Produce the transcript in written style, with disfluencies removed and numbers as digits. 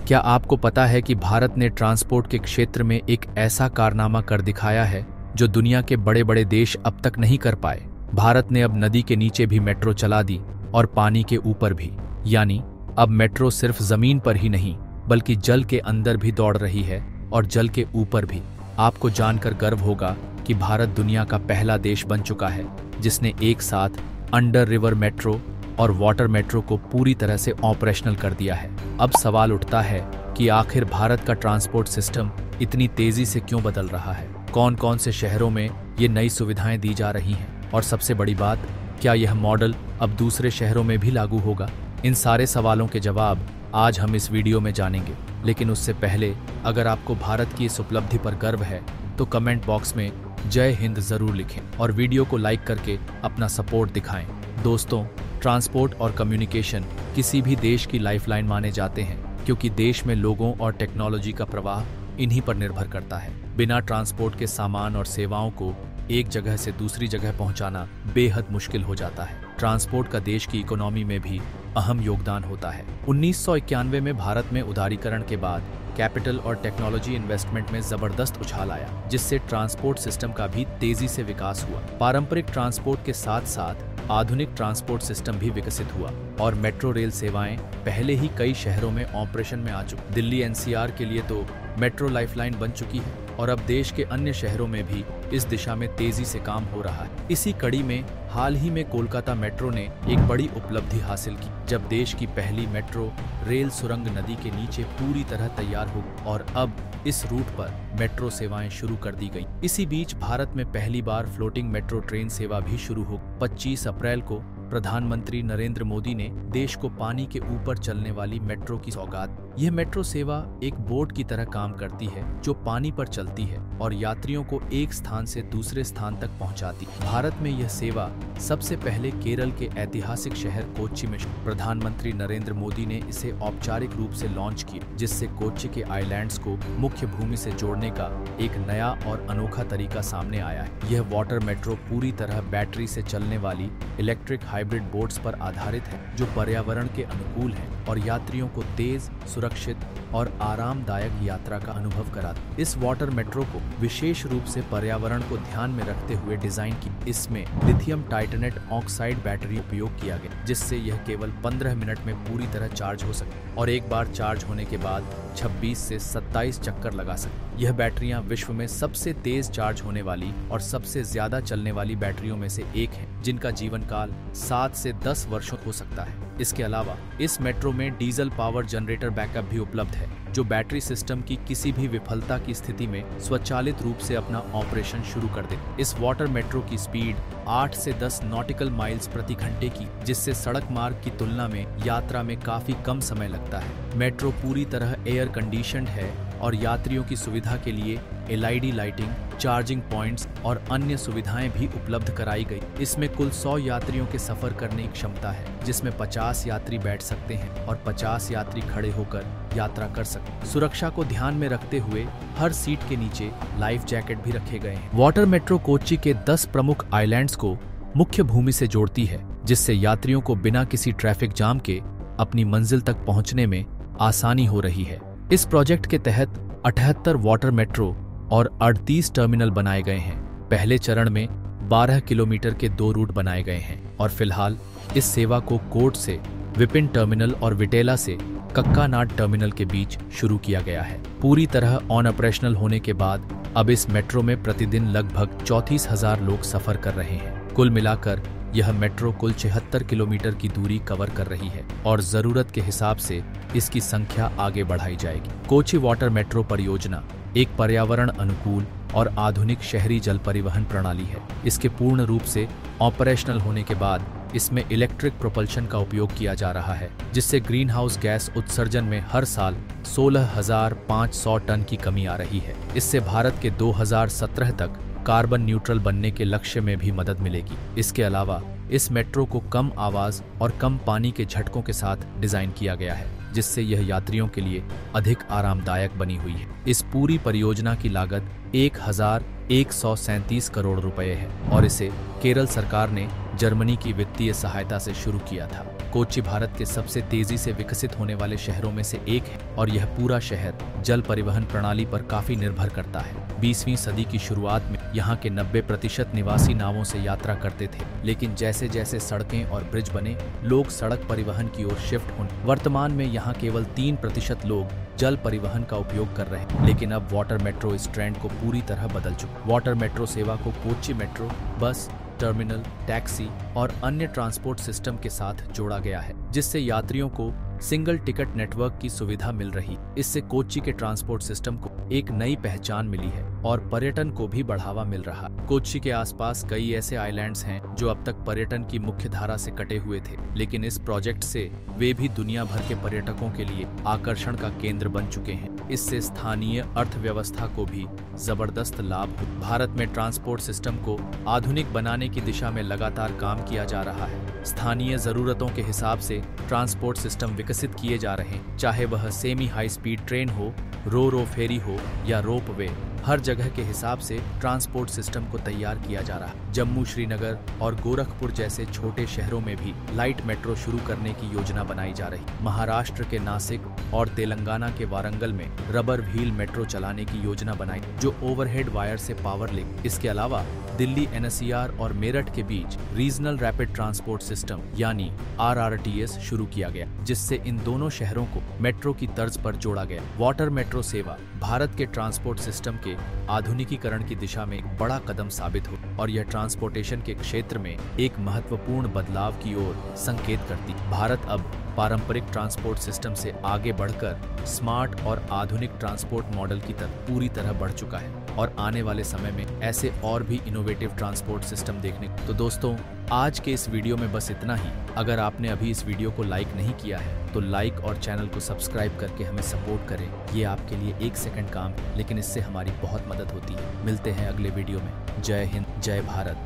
क्या आपको पता है कि भारत ने ट्रांसपोर्ट के क्षेत्र में एक ऐसा कारनामा कर दिखाया है जो दुनिया के बड़े बड़े देश अब तक नहीं कर पाए। भारत ने अब नदी के नीचे भी मेट्रो चला दी और पानी के ऊपर भी, यानी अब मेट्रो सिर्फ जमीन पर ही नहीं बल्कि जल के अंदर भी दौड़ रही है और जल के ऊपर भी। आपको जानकर गर्व होगा कि भारत दुनिया का पहला देश बन चुका है जिसने एक साथ अंडर रिवर मेट्रो और वाटर मेट्रो को पूरी तरह से ऑपरेशनल कर दिया है। अब सवाल उठता है कि आखिर भारत का ट्रांसपोर्ट सिस्टम इतनी तेजी से क्यों बदल रहा है, कौन कौन से शहरों में ये नई सुविधाएं दी जा रही हैं, और सबसे बड़ी बात, क्या यह मॉडल अब दूसरे शहरों में भी लागू होगा। इन सारे सवालों के जवाब आज हम इस वीडियो में जानेंगे। लेकिन उससे पहले अगर आपको भारत की इस उपलब्धि पर गर्व है तो कमेंट बॉक्स में जय हिंद जरूर लिखें और वीडियो को लाइक करके अपना सपोर्ट दिखाएं। दोस्तों, ट्रांसपोर्ट और कम्युनिकेशन किसी भी देश की लाइफलाइन माने जाते हैं क्योंकि देश में लोगों और टेक्नोलॉजी का प्रवाह इन्हीं पर निर्भर करता है। बिना ट्रांसपोर्ट के सामान और सेवाओं को एक जगह से दूसरी जगह पहुंचाना बेहद मुश्किल हो जाता है। ट्रांसपोर्ट का देश की इकोनॉमी में भी अहम योगदान होता है। 1991 में भारत में उदारीकरण के बाद कैपिटल और टेक्नोलॉजी इन्वेस्टमेंट में जबरदस्त उछाल आया, जिससे ट्रांसपोर्ट सिस्टम का भी तेजी से विकास हुआ। पारंपरिक ट्रांसपोर्ट के साथ साथ आधुनिक ट्रांसपोर्ट सिस्टम भी विकसित हुआ और मेट्रो रेल सेवाएं पहले ही कई शहरों में ऑपरेशन में आ चुकी। दिल्ली एनसीआर के लिए तो मेट्रो लाइफलाइन बन चुकी है और अब देश के अन्य शहरों में भी इस दिशा में तेजी से काम हो रहा है। इसी कड़ी में हाल ही में कोलकाता मेट्रो ने एक बड़ी उपलब्धि हासिल की, जब देश की पहली मेट्रो रेल सुरंग नदी के नीचे पूरी तरह तैयार हो और अब इस रूट पर मेट्रो सेवाएं शुरू कर दी गई। इसी बीच भारत में पहली बार फ्लोटिंग मेट्रो ट्रेन सेवा भी शुरू हो। 25 अप्रैल को प्रधानमंत्री नरेंद्र मोदी ने देश को पानी के ऊपर चलने वाली मेट्रो की सौगात। यह मेट्रो सेवा एक बोट की तरह काम करती है जो पानी पर चलती है और यात्रियों को एक स्थान से दूसरे स्थान तक पहुंचाती है। भारत में यह सेवा सबसे पहले केरल के ऐतिहासिक शहर कोच्चि में प्रधानमंत्री नरेंद्र मोदी ने इसे औपचारिक रूप से लॉन्च किया, जिससे कोच्चि के आइलैंड्स को मुख्य भूमि से जोड़ने का एक नया और अनोखा तरीका सामने आया है। यह वाटर मेट्रो पूरी तरह बैटरी से चलने वाली इलेक्ट्रिक हाइब्रिड बोट्स पर आधारित है जो पर्यावरण के अनुकूल है और यात्रियों को तेज, सुरक्षित और आरामदायक यात्रा का अनुभव कराता है। इस वाटर मेट्रो को विशेष रूप से पर्यावरण को ध्यान में रखते हुए डिजाइन की। इसमें लिथियम टाइटेनेट ऑक्साइड बैटरी उपयोग किया गया, जिससे यह केवल 15 मिनट में पूरी तरह चार्ज हो सके और एक बार चार्ज होने के बाद 26 से 27 चक्कर लगा सके। यह बैटरियां विश्व में सबसे तेज चार्ज होने वाली और सबसे ज्यादा चलने वाली बैटरियों में से एक है, जिनका जीवन काल 7 से 10 वर्षों हो सकता है। इसके अलावा इस मेट्रो में डीजल पावर जनरेटर बैकअप भी उपलब्ध है, जो बैटरी सिस्टम की किसी भी विफलता की स्थिति में स्वचालित रूप से अपना ऑपरेशन शुरू कर दे। इस वाटर मेट्रो की स्पीड 8 से 10 नॉटिकल माइल्स प्रति घंटे की, जिससे सड़क मार्ग की तुलना में यात्रा में काफी कम समय लगता है। मेट्रो पूरी तरह एयर कंडीशनड है और यात्रियों की सुविधा के लिए एलईडी लाइटिंग, चार्जिंग पॉइंट्स और अन्य सुविधाएं भी उपलब्ध कराई गई। इसमें कुल 100 यात्रियों के सफर करने की क्षमता है, जिसमें 50 यात्री बैठ सकते हैं और 50 यात्री खड़े होकर यात्रा कर सकते हैं। सुरक्षा को ध्यान में रखते हुए हर सीट के नीचे लाइफ जैकेट भी रखे गए हैं। वाटर मेट्रो कोच्चि के 10 प्रमुख आइलैंड्स को मुख्य भूमि से जोड़ती है, जिससे यात्रियों को बिना किसी ट्रैफिक जाम के अपनी मंजिल तक पहुंचने में आसानी हो रही है। इस प्रोजेक्ट के तहत 78 वाटर मेट्रो और 38 टर्मिनल बनाए गए हैं। पहले चरण में 12 किलोमीटर के 2 रूट बनाए गए हैं और फिलहाल इस सेवा को कोट से विपिन टर्मिनल और विटेला से कक्कानाड टर्मिनल के बीच शुरू किया गया है। पूरी तरह ऑन ऑपरेशनल होने के बाद अब इस मेट्रो में प्रतिदिन लगभग 34,000 लोग सफर कर रहे हैं। कुल मिलाकर यह मेट्रो कुल 76 किलोमीटर की दूरी कवर कर रही है और जरूरत के हिसाब से इसकी संख्या आगे बढ़ाई जाएगी। कोच्चि वाटर मेट्रो परियोजना एक पर्यावरण अनुकूल और आधुनिक शहरी जल परिवहन प्रणाली है। इसके पूर्ण रूप से ऑपरेशनल होने के बाद इसमें इलेक्ट्रिक प्रोपल्शन का उपयोग किया जा रहा है, जिससे ग्रीन हाउस गैस उत्सर्जन में हर साल 16,500 टन की कमी आ रही है। इससे भारत के 2017 तक कार्बन न्यूट्रल बनने के लक्ष्य में भी मदद मिलेगी। इसके अलावा इस मेट्रो को कम आवाज और कम पानी के झटकों के साथ डिजाइन किया गया है, जिससे यह यात्रियों के लिए अधिक आरामदायक बनी हुई है। इस पूरी परियोजना की लागत 1,137 करोड़ रुपए है और इसे केरल सरकार ने जर्मनी की वित्तीय सहायता से शुरू किया था। कोच्चि भारत के सबसे तेजी से विकसित होने वाले शहरों में से एक है और यह पूरा शहर जल परिवहन प्रणाली पर काफी निर्भर करता है। 20वीं सदी की शुरुआत में यहाँ के 90% निवासी नावों से यात्रा करते थे, लेकिन जैसे जैसे सड़कें और ब्रिज बने, लोग सड़क परिवहन की ओर शिफ्ट होने। वर्तमान में यहाँ केवल 3% लोग जल परिवहन का उपयोग कर रहे हैं, लेकिन अब वाटर मेट्रो इस ट्रेंड को पूरी तरह बदल चुका। वाटर मेट्रो सेवा को कोच्चि मेट्रो, बस, टर्मिनल, टैक्सी और अन्य ट्रांसपोर्ट सिस्टम के साथ जोड़ा गया है, जिससे यात्रियों को सिंगल टिकट नेटवर्क की सुविधा मिल रही। इससे कोच्चि के ट्रांसपोर्ट सिस्टम को एक नई पहचान मिली है और पर्यटन को भी बढ़ावा मिल रहा। कोच्चि के आसपास कई ऐसे आइलैंड्स हैं जो अब तक पर्यटन की मुख्य धारा से कटे हुए थे, लेकिन इस प्रोजेक्ट से वे भी दुनिया भर के पर्यटकों के लिए आकर्षण का केंद्र बन चुके हैं। इससे स्थानीय अर्थव्यवस्था को भी जबरदस्त लाभ हो। भारत में ट्रांसपोर्ट सिस्टम को आधुनिक बनाने की दिशा में लगातार काम किया जा रहा है। स्थानीय जरूरतों के हिसाब से ट्रांसपोर्ट सिस्टम विकसित किए जा रहे हैं, चाहे वह सेमी हाई स्पीड ट्रेन हो, रो फेरी हो या रोपवे। हर जगह के हिसाब से ट्रांसपोर्ट सिस्टम को तैयार किया जा रहा है। जम्मू, श्रीनगर और गोरखपुर जैसे छोटे शहरों में भी लाइट मेट्रो शुरू करने की योजना बनाई जा रही। महाराष्ट्र के नासिक और तेलंगाना के वारंगल में रबर व्हील मेट्रो चलाने की योजना बनाई, जो ओवरहेड वायर से पावर लेगी। इसके अलावा दिल्ली NCR और मेरठ के बीच रीजनल रैपिड ट्रांसपोर्ट सिस्टम यानी RRTS शुरू किया गया, जिससे इन दोनों शहरों को मेट्रो की तर्ज पर जोड़ा गया। वाटर मेट्रो सेवा भारत के ट्रांसपोर्ट सिस्टम के आधुनिकीकरण की दिशा में एक बड़ा कदम साबित हो और यह ट्रांसपोर्टेशन के क्षेत्र में एक महत्वपूर्ण बदलाव की ओर संकेत करती। भारत अब पारंपरिक ट्रांसपोर्ट सिस्टम से आगे बढ़कर स्मार्ट और आधुनिक ट्रांसपोर्ट मॉडल की तरफ पूरी तरह बढ़ चुका है और आने वाले समय में ऐसे और भी इनोवेटिव ट्रांसपोर्ट सिस्टम देखने। तो दोस्तों, आज के इस वीडियो में बस इतना ही। अगर आपने अभी इस वीडियो को लाइक नहीं किया है तो लाइक और चैनल को सब्सक्राइब करके हमें सपोर्ट करें। ये आपके लिए 1 सेकंड काम है, लेकिन इससे हमारी बहुत मदद होती है। मिलते हैं अगले वीडियो में। जय हिंद, जय भारत।